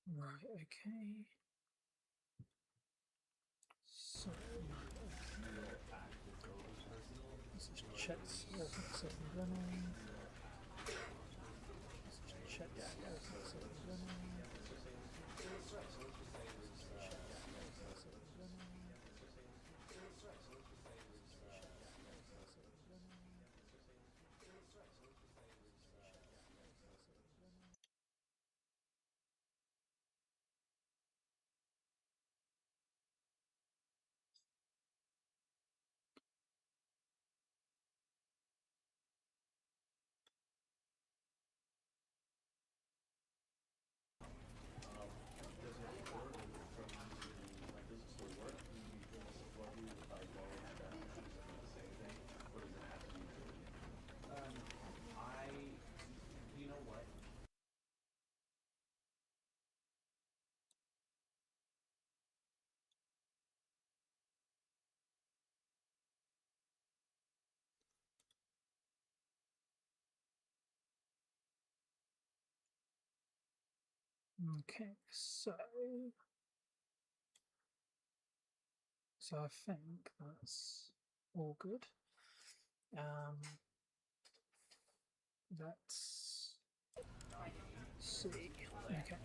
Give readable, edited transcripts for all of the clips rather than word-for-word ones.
Right, okay. So, this is Chet's everything's up and running. This is Chet's everything's up and running. Okay, so I think that's all good. Let's see. Okay.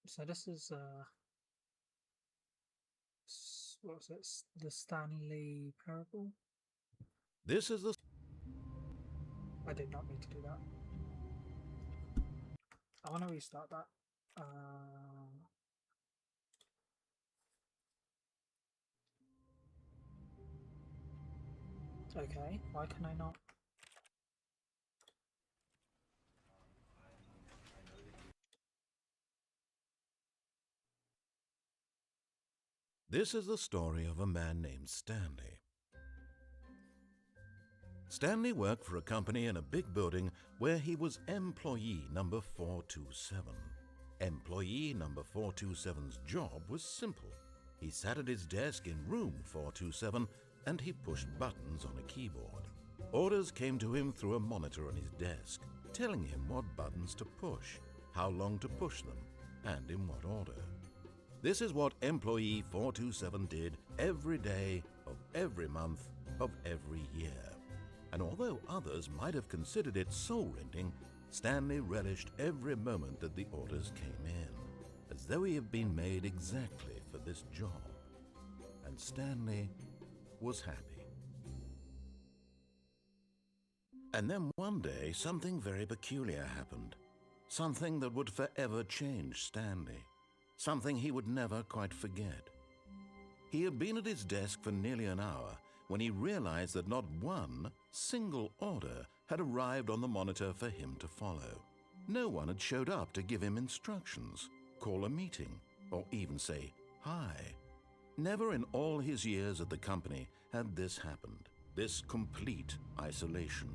So this is what's it? The Stanley parable. This is the I did not mean to do that. I want to restart that. Okay, why can I not? This is the story of a man named Stanley. Stanley worked for a company in a big building where he was employee number 427. Employee number 427's job was simple. He sat at his desk in room 427 and he pushed buttons on a keyboard. Orders came to him through a monitor on his desk, telling him what buttons to push, how long to push them, and in what order. This is what employee 427 did every day of every month of every year. And although others might have considered it soul-rending, Stanley relished every moment that the orders came in, as though he had been made exactly for this job. And Stanley was happy. And then one day, something very peculiar happened. Something that would forever change Stanley. Something he would never quite forget. He had been at his desk for nearly an hour when he realized that not one single order had arrived on the monitor for him to follow. No one had showed up to give him instructions, call a meeting, or even say hi. Never in all his years at the company had this happened, this complete isolation.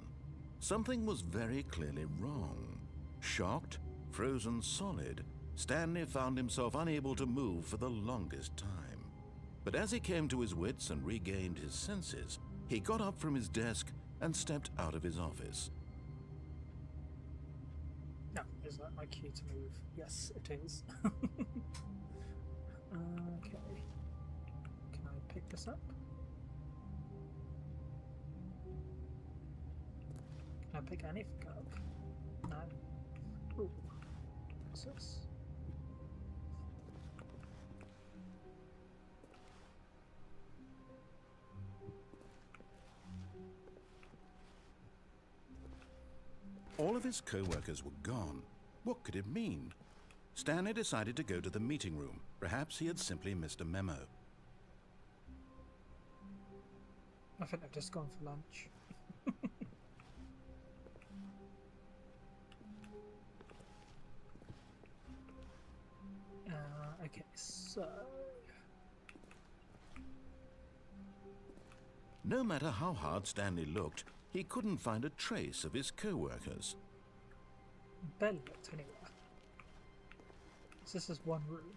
Something was very clearly wrong. Shocked, frozen solid, Stanley found himself unable to move for the longest time. But as he came to his wits and regained his senses, he got up from his desk and stepped out of his office. No, is that my cue to move? Yes, it is. Okay. Can I pick this up? Can I pick anything up? No. Ooh. What's this? All of his co-workers were gone. What could it mean? Stanley decided to go to the meeting room. Perhaps he had simply missed a memo. I think I've just gone for lunch. Okay, so... No matter how hard Stanley looked, he couldn't find a trace of his co-workers. Barely looked anywhere. So this is one room.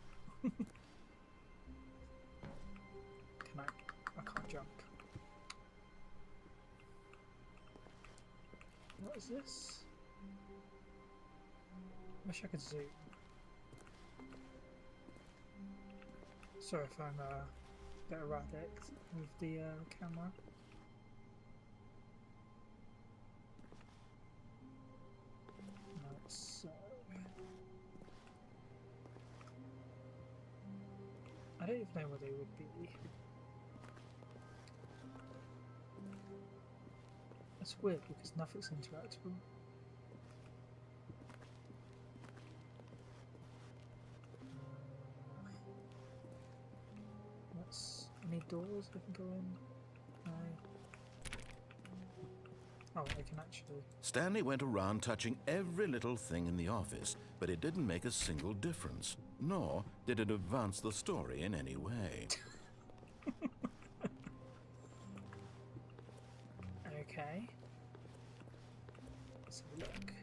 Can I can't jump. What is this? Wish I could zoom. Sorry if I'm a bit erratic with the camera. Right, so I don't even know where they would be. It's weird because nothing's interactable. Any doors I can go in? No. Oh, I can actually. Stanley went around touching every little thing in the office, but it didn't make a single difference, nor did it advance the story in any way. Okay. Let's have a look.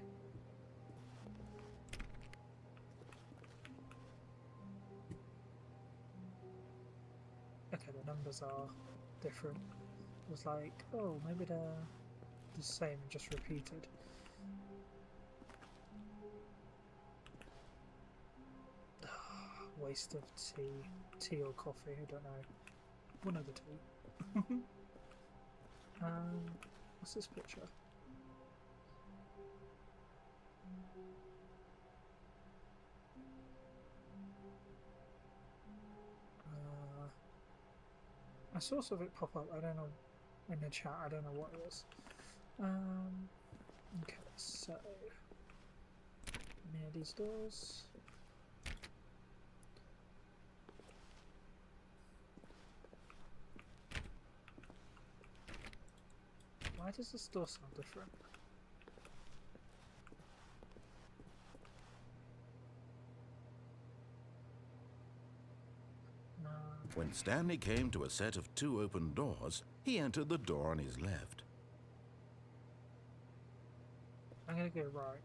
Okay, the numbers are different. It was like, oh, maybe they're the same, just repeated. Waste of tea or coffee, I don't know. One of the two. What's this picture? I saw something pop up, I don't know, in the chat, I don't know what it was. Okay, so near these doors. Why does this door sound different? When Stanley came to a set of 2 open doors, he entered the door on his left. I'm gonna go right.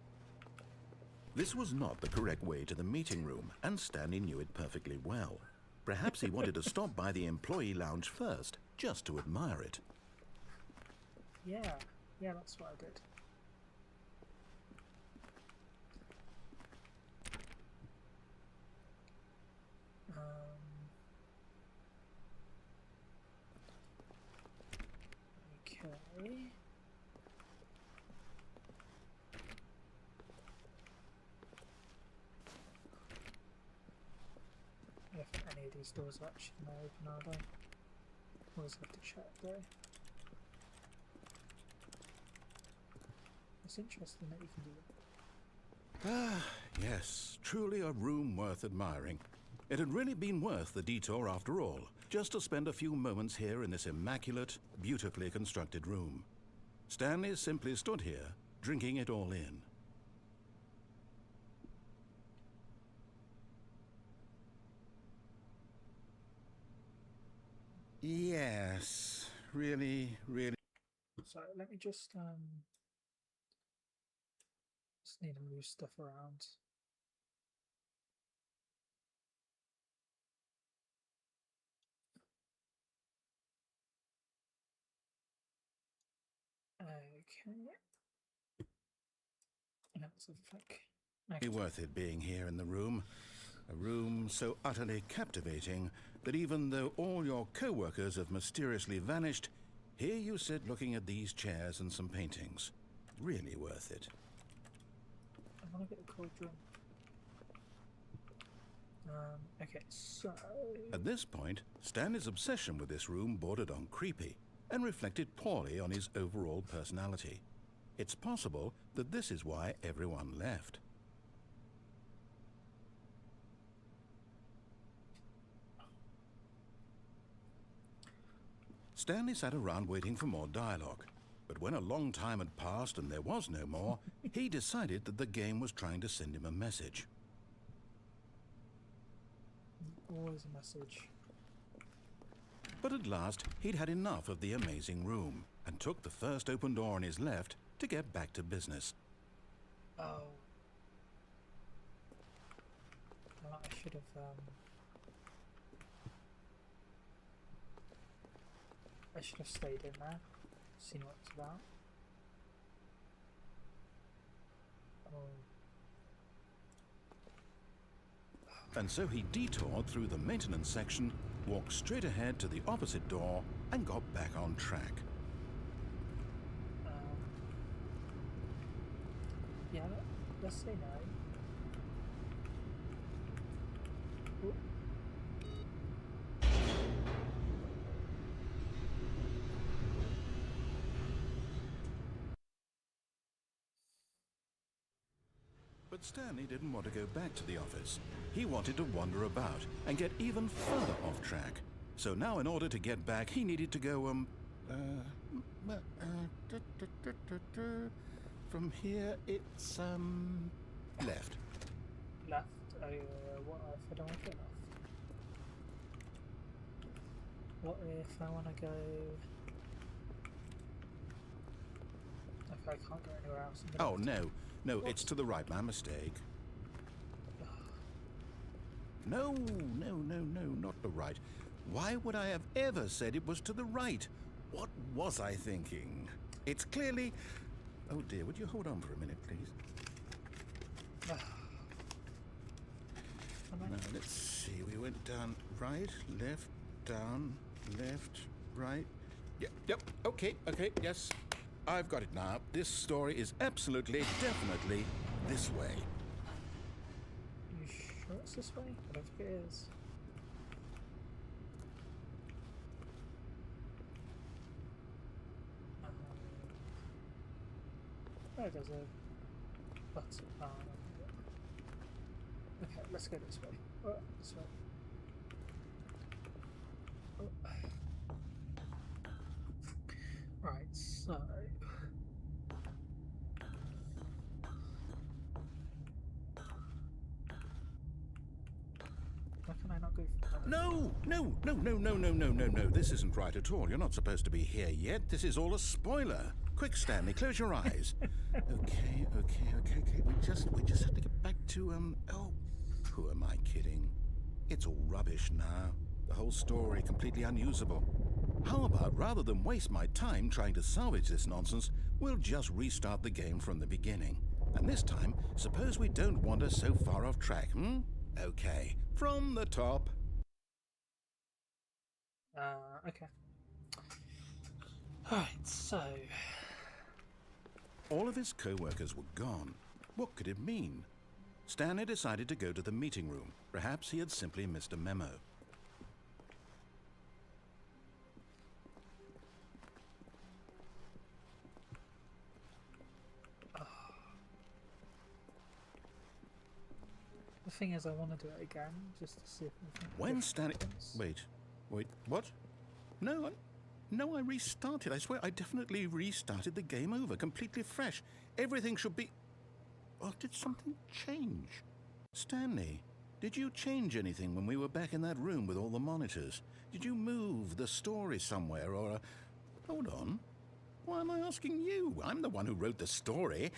This was not the correct way to the meeting room, and Stanley knew it perfectly well. Perhaps he wanted to stop by the employee lounge first, just to admire it. Yeah, that's what I did. Okay. If any of these doors are actually now open, are they? Always have to check though. It's interesting that you can do that. Ah, yes, truly a room worth admiring. It had really been worth the detour after all, just to spend a few moments here in this immaculate, beautifully constructed room. Stanley simply stood here, drinking it all in. Yes, really. So let me just need to move stuff around. Okay. Let's think. Okay. Worth it being here in the room. A room so utterly captivating that even though all your co-workers have mysteriously vanished, here you sit looking at these chairs and some paintings. Really worth it. I want to get a cold drink. Okay, so... At this point, Stanley's obsession with this room bordered on creepy and reflected poorly on his overall personality. It's possible that this is why everyone left. Stanley sat around waiting for more dialogue, but when a long time had passed and there was no more, he decided that the game was trying to send him a message. Always a message. But at last, he'd had enough of the amazing room and took the first open door on his left to get back to business. Oh. Well, I should have, I should have stayed in there, seen what it's about. Oh. And so he detoured through the maintenance section, walked straight ahead to the opposite door, and got back on track. Yeah, let's say no. Ooh. But Stanley didn't want to go back to the office. He wanted to wander about and get even further off track. So now in order to get back, he needed to go, from here, it's, left. Left? What if I don't want to go left? What if I want to go... Okay, I can't go anywhere else. Oh, no. No, it's to the right. My mistake. No, not the right. Why would I have ever said it was to the right? What was I thinking? It's clearly... Oh dear, would you hold on for a minute, please? Now, let's see. We went down, right, left, down, left, right. Yep, okay, yes. I've got it now. This story is absolutely, definitely this way. You sure it's this way? I don't think it is. Oh, there's a button. Okay, let's go this way. Oh, this way. Oh. Right, so... Why can I not go for No. This isn't right at all. You're not supposed to be here yet. This is all a spoiler. Quick, Stanley, close your eyes. Okay. We just have to get back to, oh, who am I kidding? It's all rubbish now. The whole story completely unusable. How about, rather than waste my time trying to salvage this nonsense, we'll just restart the game from the beginning. And this time, suppose we don't wander so far off track, Okay, from the top. Okay. Alright, so... All of his co-workers were gone. What could it mean? Stanley decided to go to the meeting room. Perhaps he had simply missed a memo. The thing is, I want to do it again, just to see if... When Stanley... Wait, what? No, I restarted. I swear, I definitely restarted the game over, completely fresh. Everything should be... Or did something change? Stanley, did you change anything when we were back in that room with all the monitors? Did you move the story somewhere, or... Hold on. Why am I asking you? I'm the one who wrote the story. It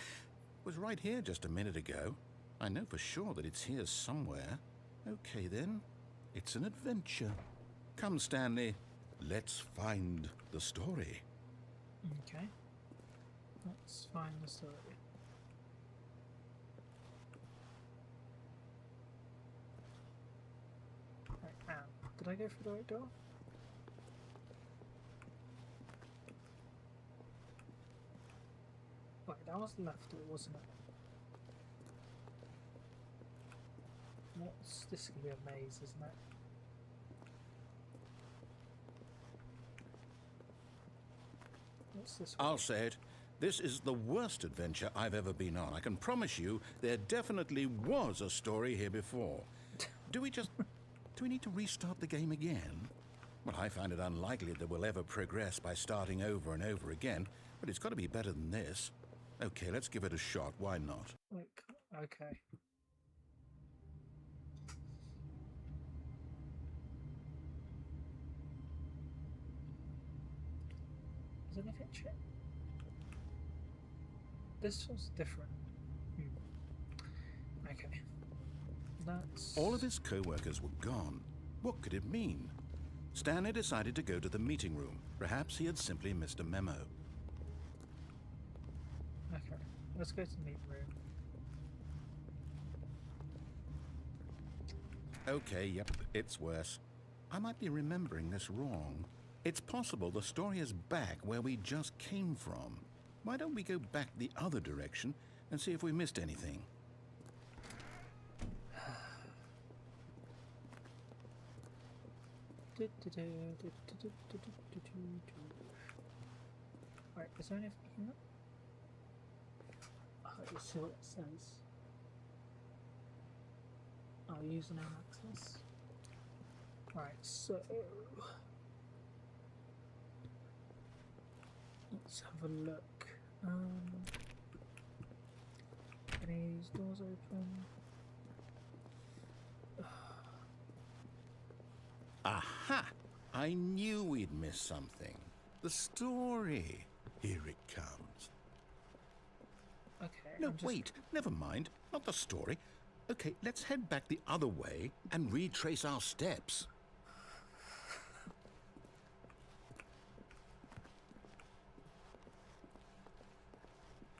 was right here just a minute ago. I know for sure that it's here somewhere. Okay, then. It's an adventure. Come, Stanley. Let's find the story. Okay. Let's find the story. Right, did I go through the right door? Wait, that was left door, wasn't it? This is going to be a maze, isn't it? What's this one? I'll say it. This is the worst adventure I've ever been on. I can promise you there definitely was a story here before. Do we need to restart the game again? Well, I find it unlikely that we'll ever progress by starting over and over again, but it's got to be better than this. Okay, let's give it a shot. Why not? Okay. Has anything changed? This was different. Okay. That's... All of his co-workers were gone. What could it mean? Stanley decided to go to the meeting room. Perhaps he had simply missed a memo. Okay, let's go to the meeting room. Okay, yep, it's worse. I might be remembering this wrong. It's possible the story is back where we just came from. Why don't we go back the other direction and see if we missed anything? Right, is there anything here? Oh, let's see what it says. Oh, username access. Right, so let's have a look. Any doors open? Aha! I knew we'd miss something. The story. Here it comes. Okay. No, wait, never mind. Not the story. Okay, let's head back the other way and retrace our steps.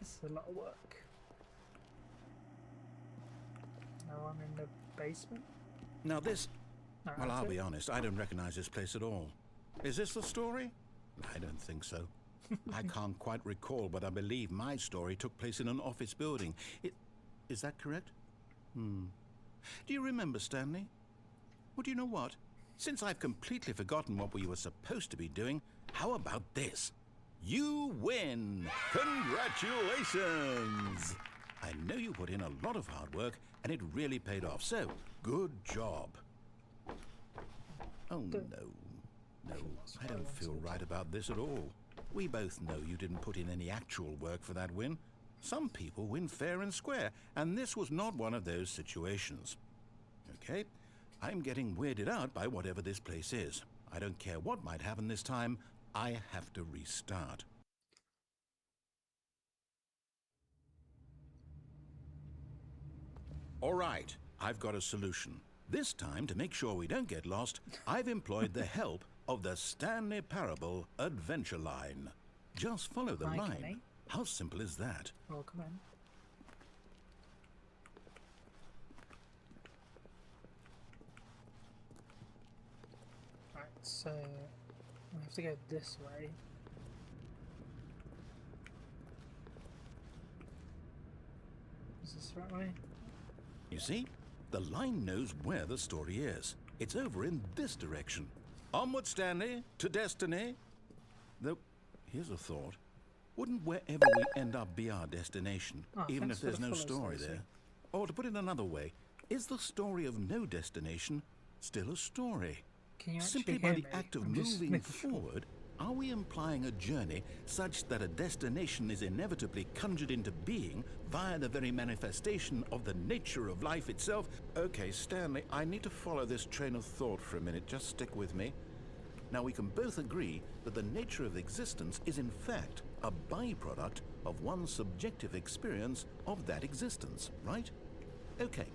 This is a lot of work. Now I'm in the basement. Now this... No, well, I'll be honest, I don't recognize this place at all. Is this the story? I don't think so. I can't quite recall, but I believe my story took place in an office building. Is that correct? Do you remember, Stanley? Well, do you know what? Since I've completely forgotten what we were supposed to be doing, how about this? You win! Congratulations! I know you put in a lot of hard work, and it really paid off, so good job. Oh, no. No, I don't feel right about this at all. We both know you didn't put in any actual work for that win. Some people win fair and square, and this was not one of those situations. Okay, I'm getting weirded out by whatever this place is. I don't care what might happen this time, I have to restart. All right, I've got a solution. This time, to make sure we don't get lost, I've employed the help of the Stanley Parable Adventure Line. Just follow the line. Kenny. How simple is that? Welcome in. Right, so we have to go this way. Is this the right way? You see, the line knows where the story is. It's over in this direction. Onward, Stanley, to destiny. Though, here's a thought. Wouldn't wherever we end up be our destination, even if there's no story there? Or to put it another way, is the story of no destination still a story? Can you Simply actually by hear the me? act of I'm just moving making sure. forward, are we implying a journey such that a destination is inevitably conjured into being via the very manifestation of the nature of life itself? Okay, Stanley, I need to follow this train of thought for a minute. Just stick with me. Now, we can both agree that the nature of existence is in fact a byproduct of one's subjective experience of that existence, right? Okay.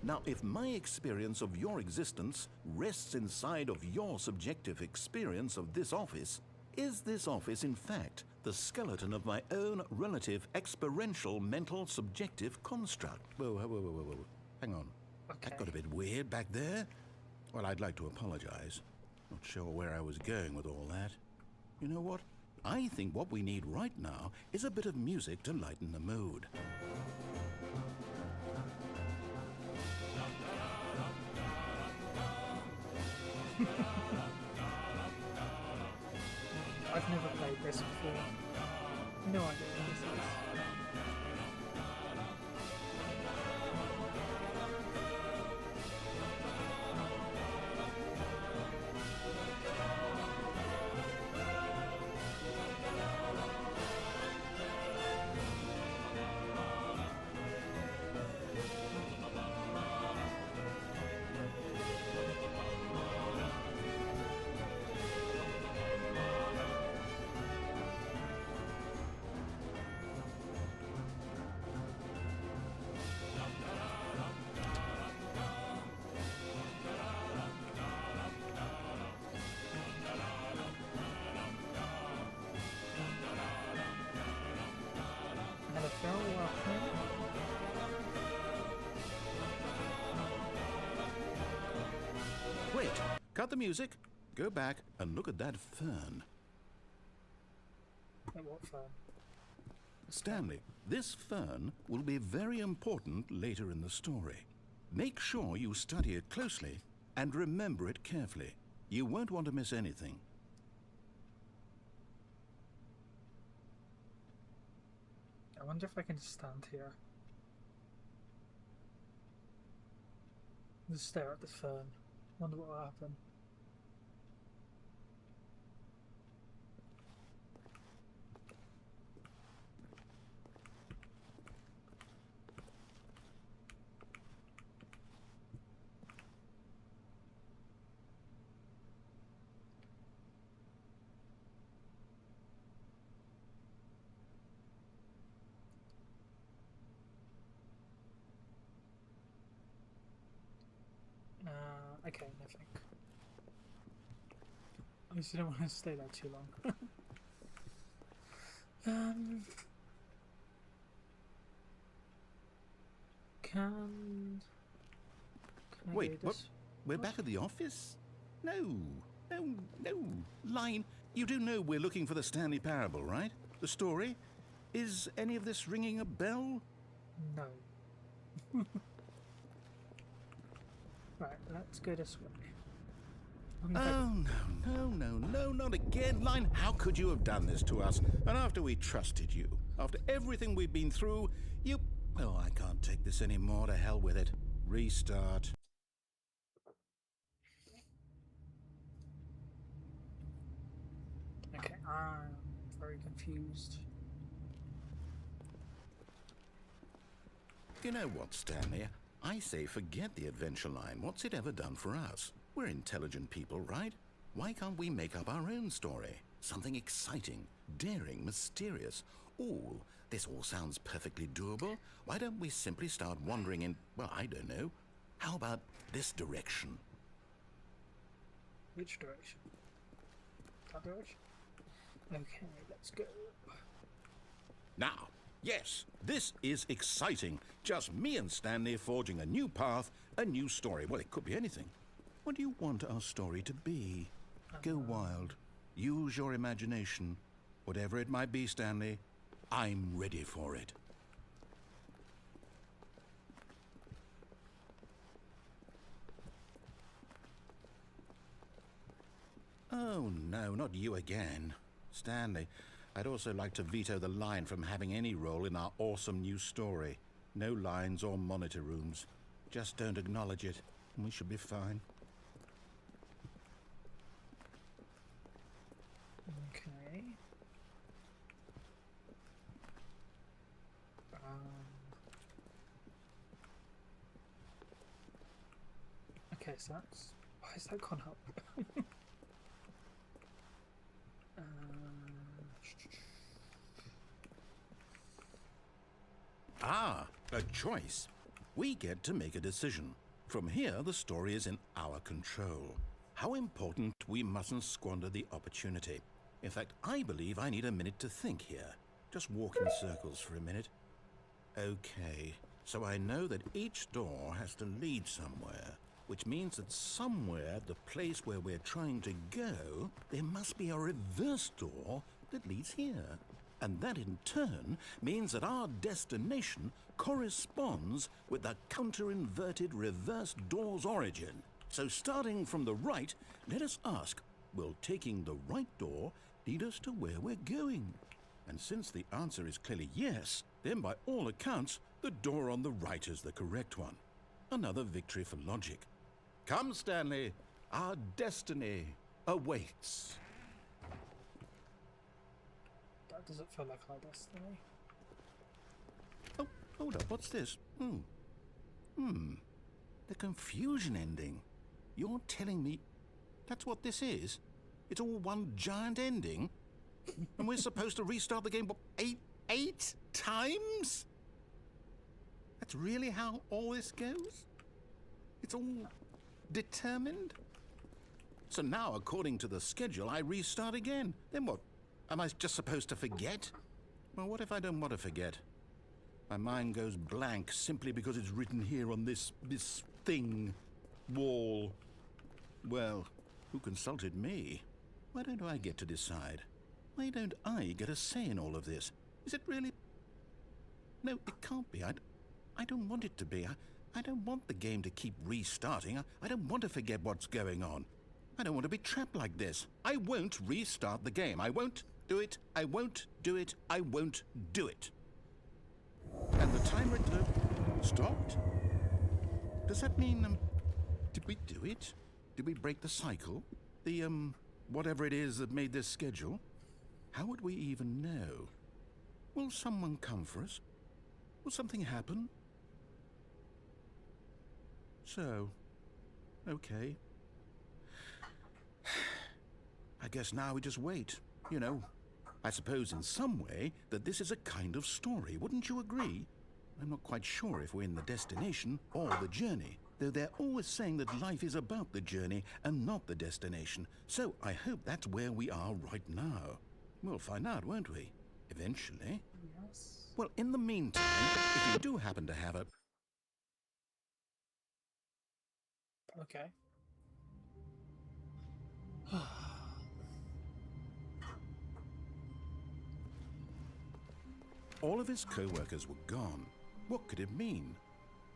Now, if my experience of your existence rests inside of your subjective experience of this office, is this office, in fact, the skeleton of my own relative experiential mental subjective construct? Whoa. Hang on. Okay. That got a bit weird back there. Well, I'd like to apologize. Not sure where I was going with all that. You know what? I think what we need right now is a bit of music to lighten the mood. I've never played this before. No idea what this is. cut the music, go back and look at that fern. At what fern? Stanley, this fern will be very important later in the story. Make sure you study it closely and remember it carefully. You won't want to miss anything. I wonder if I can just stand here. Just stare at the fern. Wonder what will happen. Okay, nothing. I just don't want to stay there too long. Can I Wait, do what? this? We're back at the office? No. Line, you do know we're looking for the Stanley Parable, right? The story? Is any of this ringing a bell? No. Right, let's go this way. Oh, no, not again. Line, how could you have done this to us? And after we trusted you, after everything we've been through, you... Oh, I can't take this anymore. To hell with it. Restart. Okay, I'm very confused. You know what, Stanley? I say forget the adventure line. What's it ever done for us? We're intelligent people, right? Why can't we make up our own story? Something exciting, daring, mysterious. Ooh, this all sounds perfectly doable. Why don't we simply start wandering in, well, I don't know. How about this direction? Which direction? That direction? Okay, let's go. Now, yes, this is exciting. Just me and Stanley forging a new path, a new story. Well, it could be anything. What do you want our story to be? Go wild. Use your imagination. Whatever it might be, Stanley, I'm ready for it. Oh, no, not you again. Stanley, I'd also like to veto the line from having any role in our awesome new story. No lines or monitor rooms. Just don't acknowledge it, and we should be fine. Okay. Okay, so that's... Why has that gone up? Ah, a choice. We get to make a decision. From here, the story is in our control. How important we mustn't squander the opportunity. In fact, I believe I need a minute to think here. Just walk in circles for a minute. Okay, so I know that each door has to lead somewhere, which means that somewhere at the place where we're trying to go, there must be a reverse door that leads here. And that in turn means that our destination corresponds with the counter-inverted reverse door's origin. So starting from the right, let us ask, will taking the right door lead us to where we're going? And since the answer is clearly yes, then by all accounts, the door on the right is the correct one. Another victory for logic. Come, Stanley, our destiny awaits. That doesn't feel like our destiny. Oh, hold up, what's this? The confusion ending. You're telling me that's what this is? It's all one giant ending? And we're supposed to restart the game, what, eight times? That's really how all this goes? It's all determined? So now, according to the schedule, I restart again. Then what? Am I just supposed to forget? Well, what if I don't want to forget? My mind goes blank simply because it's written here on this thing, wall. Well, Who consulted me? Why don't I get to decide? Why don't I get a say in all of this? Is it really... No, it can't be. I don't want it to be. I don't want the game to keep restarting. I don't want to forget what's going on. I don't want to be trapped like this. I won't restart the game. I won't do it. I won't do it. I won't do it. And the timer stopped? Does that mean, did we do it? Did we break the cycle? The, whatever it is that made this schedule? How would we even know? Will someone come for us? Will something happen? So, okay. I guess now we just wait, you know. I suppose in some way that this is a kind of story, wouldn't you agree? I'm not quite sure if we're in the destination or the journey, though they're always saying that life is about the journey and not the destination. So I hope that's where we are right now. We'll find out, won't we? Eventually. Yes. Well, in the meantime, if you do happen to have a... Okay. All of his co-workers were gone. What could it mean?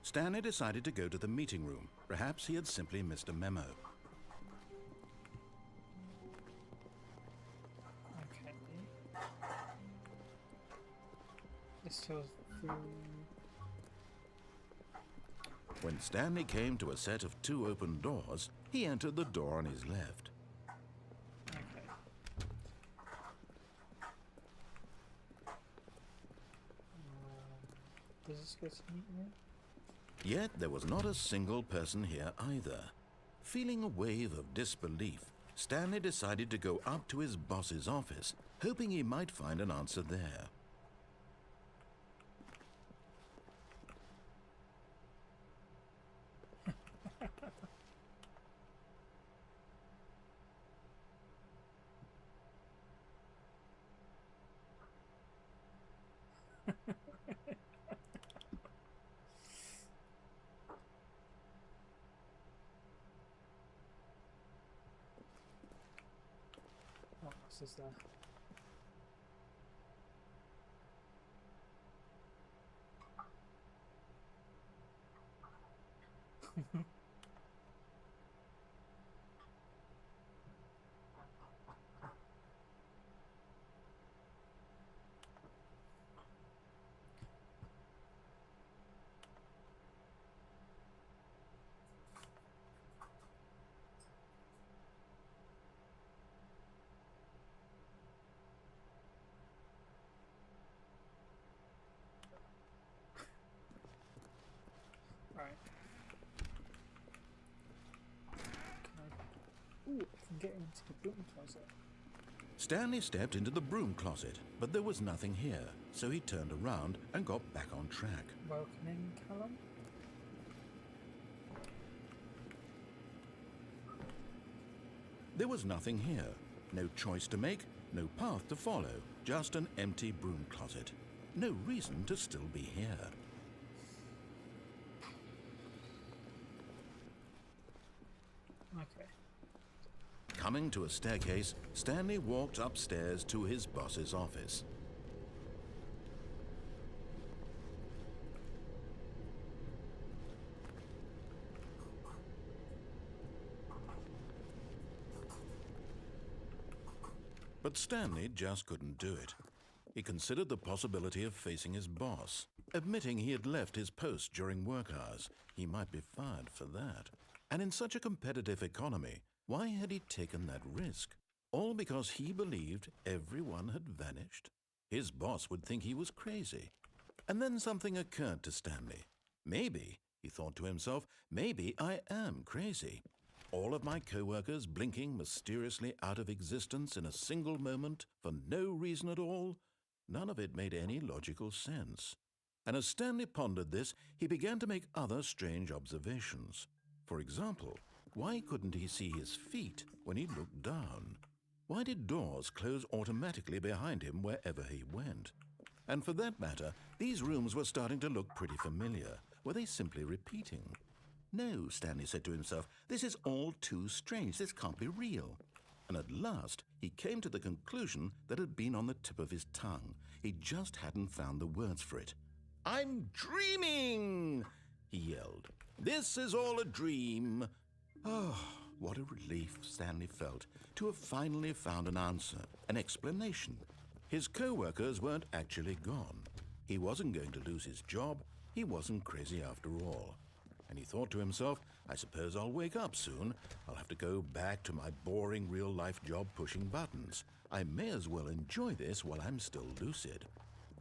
Stanley decided to go to the meeting room. Perhaps he had simply missed a memo. Okay. This goes through... When Stanley came to a set of 2 open doors, he entered the door on his left. Okay. Does this go to the meeting room? Yet there was not a single person here either. Feeling a wave of disbelief, Stanley decided to go up to his boss's office, hoping he might find an answer there. What else is there? Right. Ooh, I can get into the broom closet. Stanley stepped into the broom closet, but there was nothing here, so he turned around and got back on track. Welcome in, Callum. There was nothing here. No choice to make, no path to follow, just an empty broom closet. No reason to still be here. Okay. Coming to a staircase, Stanley walked upstairs to his boss's office. But Stanley just couldn't do it. He considered the possibility of facing his boss. Admitting he had left his post during work hours, he might be fired for that. And in such a competitive economy, why had he taken that risk? All because he believed everyone had vanished? His boss would think he was crazy. And then something occurred to Stanley. Maybe, he thought to himself, maybe I am crazy. All of my co-workers blinking mysteriously out of existence in a single moment for no reason at all? None of it made any logical sense. And as Stanley pondered this, he began to make other strange observations. For example, why couldn't he see his feet when he looked down? Why did doors close automatically behind him wherever he went? And for that matter, these rooms were starting to look pretty familiar. Were they simply repeating? No, Stanley said to himself, this is all too strange. This can't be real. And at last, he came to the conclusion that had been on the tip of his tongue. He just hadn't found the words for it. "I'm dreaming!" he yelled. "This is all a dream." Oh, what a relief Stanley felt to have finally found an answer, an explanation. His co-workers weren't actually gone. He wasn't going to lose his job. He wasn't crazy after all. And he thought to himself, I suppose I'll wake up soon. I'll have to go back to my boring real-life job pushing buttons. I may as well enjoy this while I'm still lucid.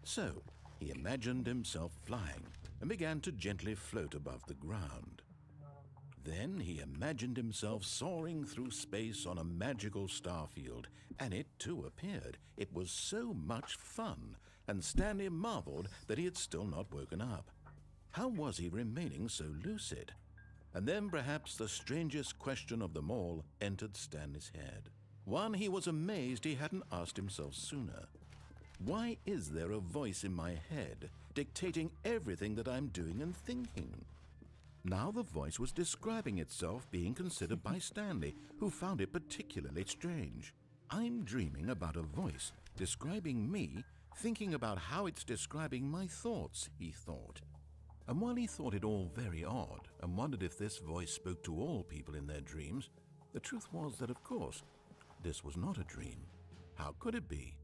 So he imagined himself flying and began to gently float above the ground. Then he imagined himself soaring through space on a magical starfield, and it too appeared. It was so much fun, and Stanley marveled that he had still not woken up. How was he remaining so lucid? And then perhaps the strangest question of them all entered Stanley's head. One he was amazed he hadn't asked himself sooner. Why is there a voice in my head dictating everything that I'm doing and thinking? Now the voice was describing itself being considered by Stanley, who found it particularly strange. I'm dreaming about a voice describing me, thinking about how it's describing my thoughts, he thought. And while he thought it all very odd and wondered if this voice spoke to all people in their dreams, the truth was that, of course, this was not a dream. How could it be?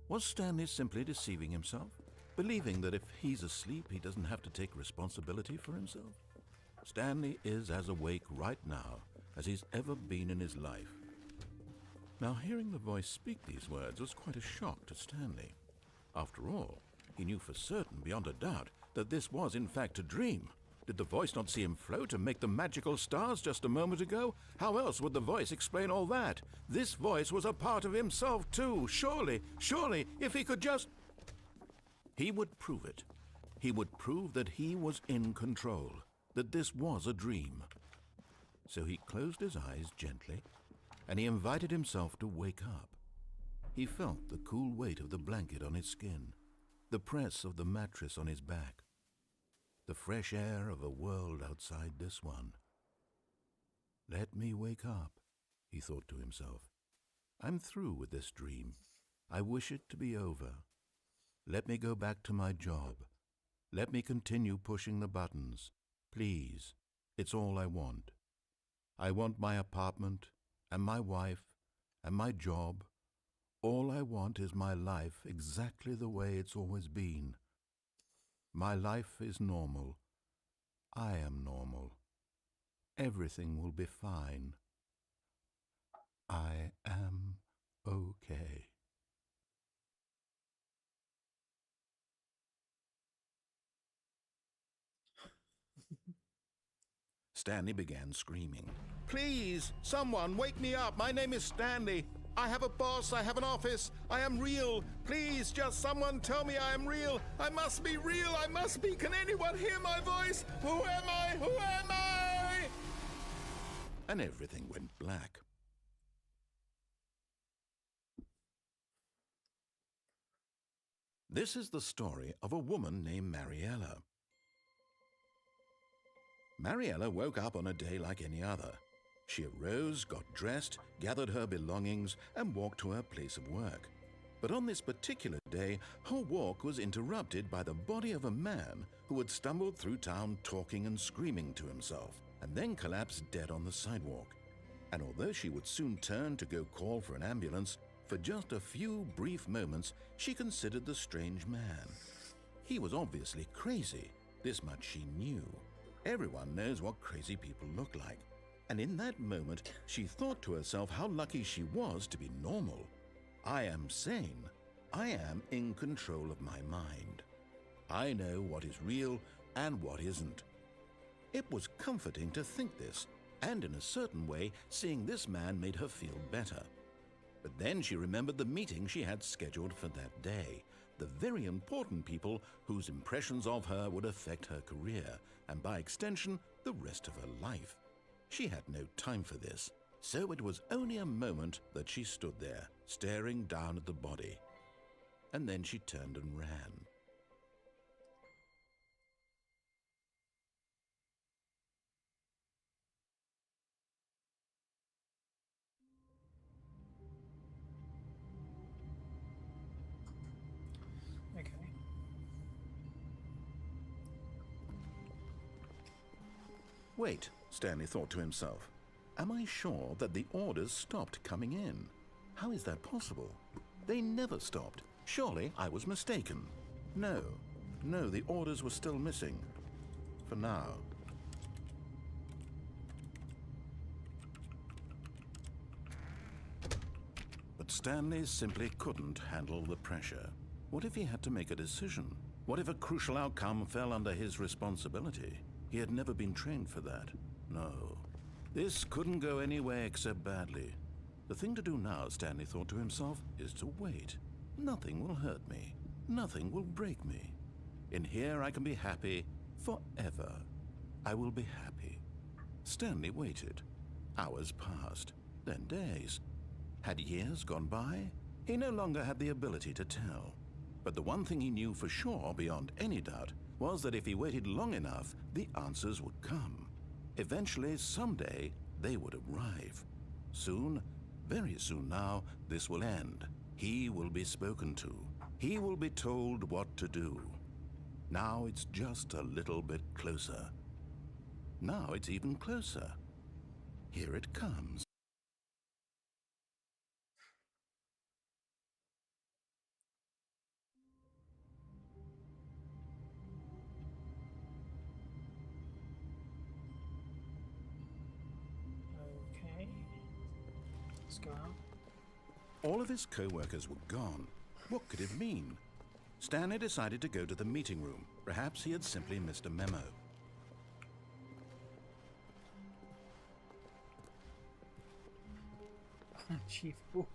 Was Stanley simply deceiving himself, believing that if he's asleep, he doesn't have to take responsibility for himself? Stanley is as awake right now as he's ever been in his life. Now, hearing the voice speak these words was quite a shock to Stanley. After all, he knew for certain, beyond a doubt, that this was in fact a dream. Did the voice not see him float and make the magical stars just a moment ago? How else would the voice explain all that? This voice was a part of himself too. Surely, if he could just... He would prove it. He would prove that he was in control, that this was a dream. So he closed his eyes gently, and he invited himself to wake up. He felt the cool weight of the blanket on his skin, the press of the mattress on his back, the fresh air of a world outside this one. Let me wake up, he thought to himself. I'm through with this dream. I wish it to be over. Let me go back to my job. Let me continue pushing the buttons. Please, it's all I want. I want my apartment and my wife and my job. All I want is my life exactly the way it's always been. My life is normal. I am normal. Everything will be fine. I am okay. Stanley began screaming. Please, someone, wake me up. My name is Stanley. I have a boss. I have an office. I am real. Please, just someone tell me I am real. I must be real. I must be. Can anyone hear my voice? Who am I? Who am I? And everything went black. This is the story of a woman named Mariella. Mariella woke up on a day like any other. She arose, got dressed, gathered her belongings, and walked to her place of work. But on this particular day, her walk was interrupted by the body of a man who had stumbled through town talking and screaming to himself, and then collapsed dead on the sidewalk. And although she would soon turn to go call for an ambulance, for just a few brief moments she considered the strange man. He was obviously crazy. This much she knew. Everyone knows what crazy people look like. And in that moment, she thought to herself how lucky she was to be normal. I am sane. I am in control of my mind. I know what is real and what isn't. It was comforting to think this, and in a certain way, seeing this man made her feel better. But then she remembered the meeting she had scheduled for that day, the very important people whose impressions of her would affect her career, and by extension, the rest of her life. She had no time for this, so it was only a moment that she stood there, staring down at the body. And then she turned and ran. Wait, Stanley thought to himself. Am I sure that the orders stopped coming in? How is that possible? They never stopped. Surely I was mistaken. No, the orders were still missing. For now. But Stanley simply couldn't handle the pressure. What if he had to make a decision? What if a crucial outcome fell under his responsibility? He had never been trained for that. No. This couldn't go anywhere except badly. The thing to do now, Stanley thought to himself, is to wait. Nothing will hurt me. Nothing will break me. In here I can be happy forever. I will be happy. Stanley waited. Hours passed, then days. Had years gone by? He no longer had the ability to tell. But the one thing he knew for sure, beyond any doubt, was that if he waited long enough, the answers would come. Eventually, someday, they would arrive. Soon, very soon now, this will end. He will be spoken to. He will be told what to do. Now it's just a little bit closer. Now it's even closer. Here it comes. Okay. Let's go out. All of his co-workers were gone. What could it mean? Stanley decided to go to the meeting room. Perhaps he had simply missed a memo. Achievable.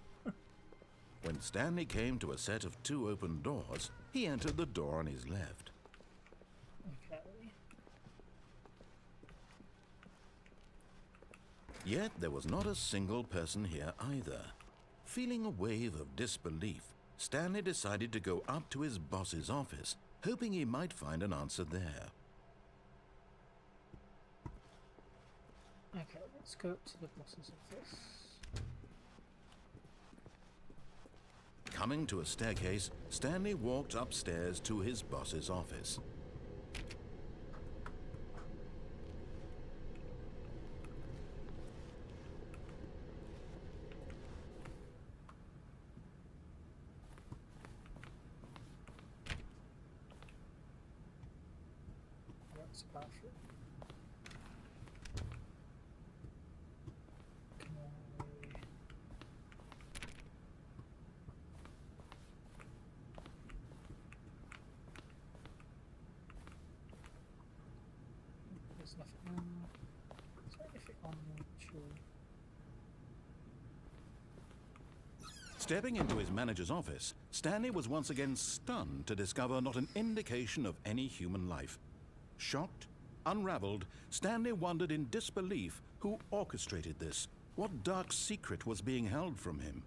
When Stanley came to a set of 2 open doors, he entered the door on his left. Okay. Yet there was not a single person here either. Feeling a wave of disbelief, Stanley decided to go up to his boss's office, hoping he might find an answer there. Okay, let's go up to the boss's office. Coming to a staircase, Stanley walked upstairs to his boss's office. That's a bathroom. Can I... There's nothing on. Is there anything on the actual? Stepping into his manager's office, Stanley was once again stunned to discover not an indication of any human life. Shocked, unraveled, Stanley wondered in disbelief who orchestrated this. What dark secret was being held from him?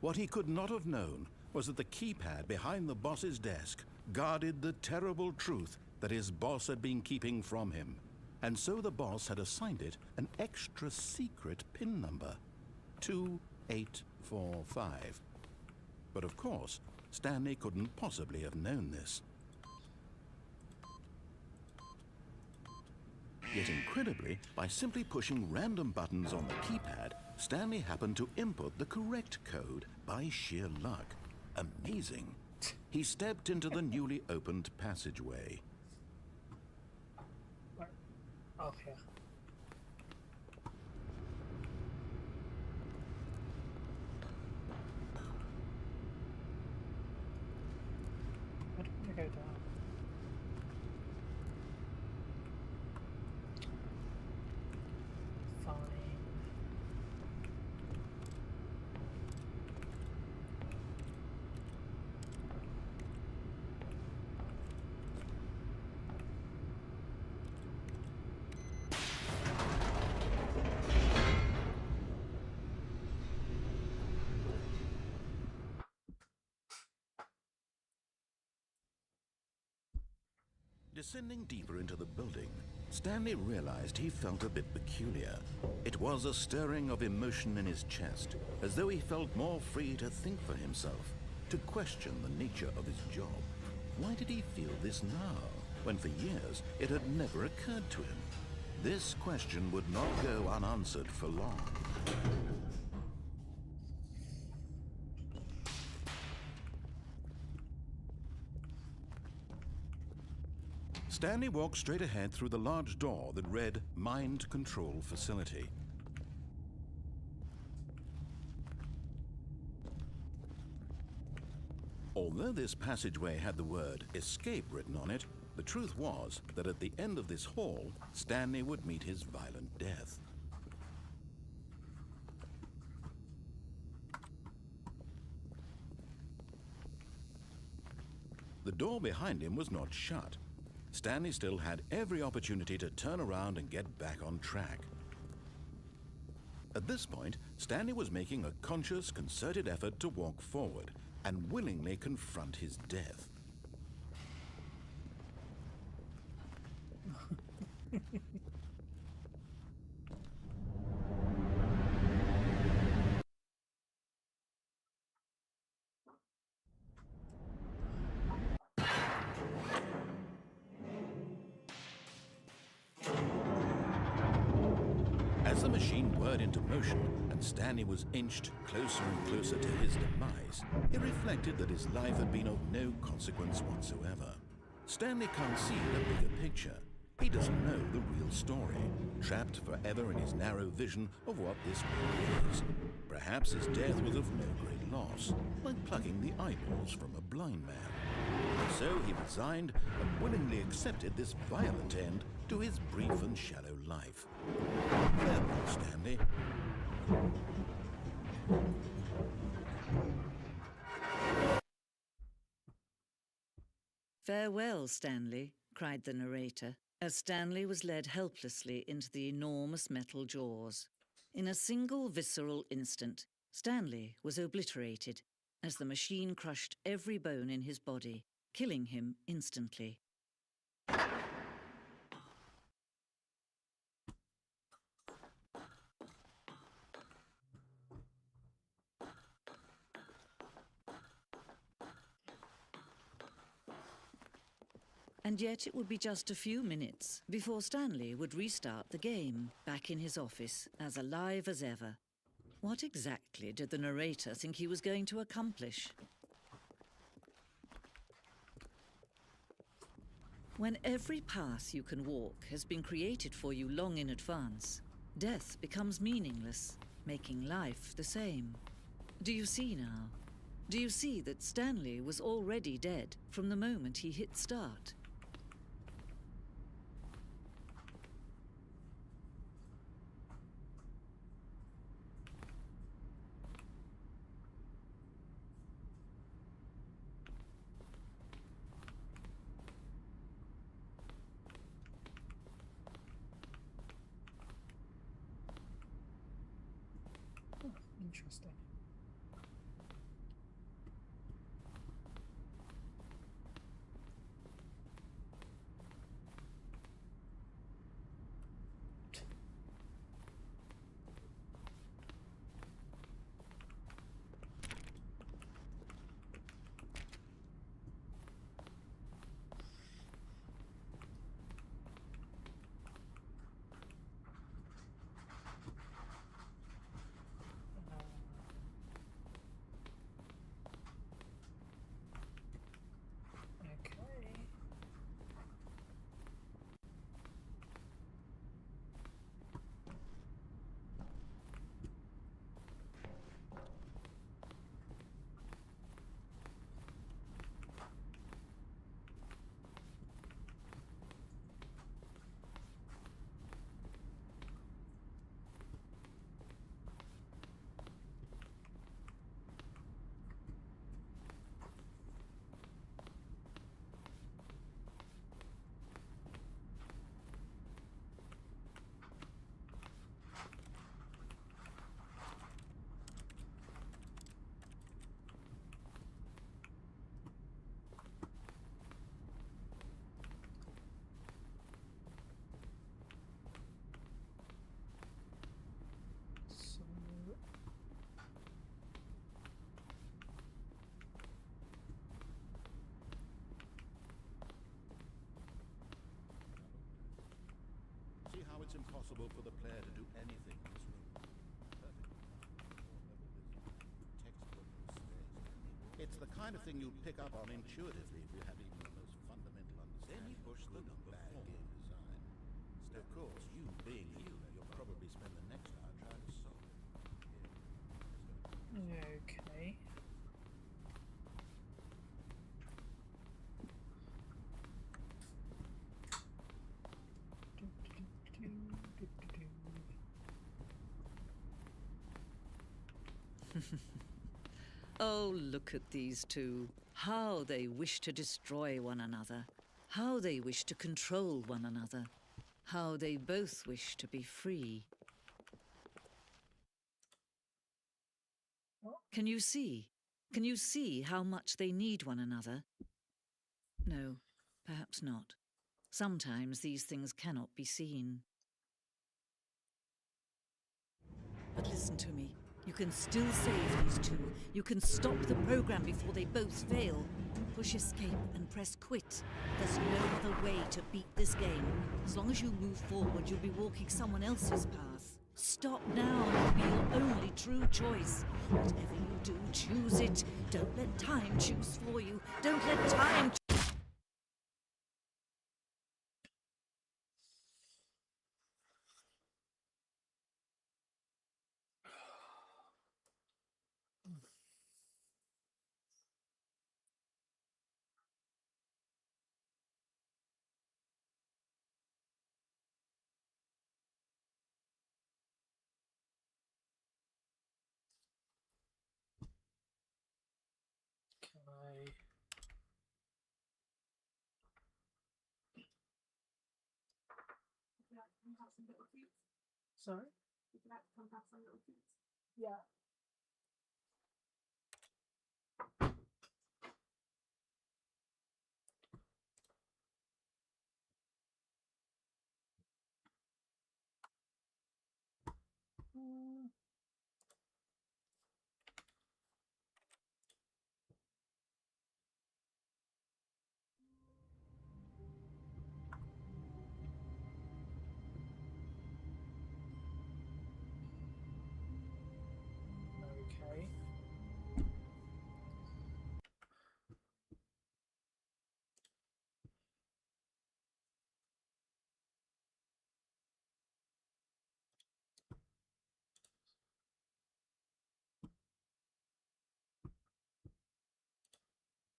What he could not have known was that the keypad behind the boss's desk guarded the terrible truth that his boss had been keeping from him. And so the boss had assigned it an extra secret PIN number, 2845. But of course, Stanley couldn't possibly have known this. Yet incredibly, by simply pushing random buttons on the keypad, Stanley happened to input the correct code by sheer luck. Amazing. He stepped into the newly opened passageway. Where? Oh, here. I don't want to go down. Fine. Descending deeper into the building, Stanley realized he felt a bit peculiar. It was a stirring of emotion in his chest, as though he felt more free to think for himself, to question the nature of his job. Why did he feel this now, when for years it had never occurred to him? This question would not go unanswered for long. Stanley walked straight ahead through the large door that read Mind Control Facility. Although this passageway had the word escape written on it, the truth was that at the end of this hall, Stanley would meet his violent death. The door behind him was not shut. Stanley still had every opportunity to turn around and get back on track. At this point, Stanley was making a conscious, concerted effort to walk forward and willingly confront his death. As the machine whirred into motion and Stanley was inched closer and closer to his demise, he reflected that his life had been of no consequence whatsoever. Stanley can't see the bigger picture. He doesn't know the real story, trapped forever in his narrow vision of what this world is. Perhaps his death was of no great loss, like plucking the eyeballs from a blind man. So he resigned and willingly accepted this violent end to his brief and shallow life. Farewell, Stanley. "Farewell, Stanley," cried the narrator, as Stanley was led helplessly into the enormous metal jaws. In a single visceral instant, Stanley was obliterated as the machine crushed every bone in his body, killing him instantly. And yet it would be just a few minutes before Stanley would restart the game, back in his office, as alive as ever. What exactly did the narrator think he was going to accomplish? When every path you can walk has been created for you long in advance, death becomes meaningless, making life the same. Do you see now? Do you see that Stanley was already dead from the moment he hit start? Interesting. impossible for the player to do anything in this room. It's the kind of thing you'll pick up on intuitively if you have even the most fundamental understanding. Then you push the number bad game design. Of course, you being you, you'll probably spend the next hour trying to solve it. Okay. Oh, look at these two. How they wish to destroy one another. How they wish to control one another. How they both wish to be free. What? Can you see? Can you see how much they need one another? No, perhaps not. Sometimes these things cannot be seen. But listen to me. You can still save these two. You can stop the program before they both fail. Push escape and press quit. There's no other way to beat this game. As long as you move forward, you'll be walking someone else's path. Stop now. It'll be your only true choice. Whatever you do, choose it. Don't let time choose for you. Don't let time Can I? Sorry? Yeah.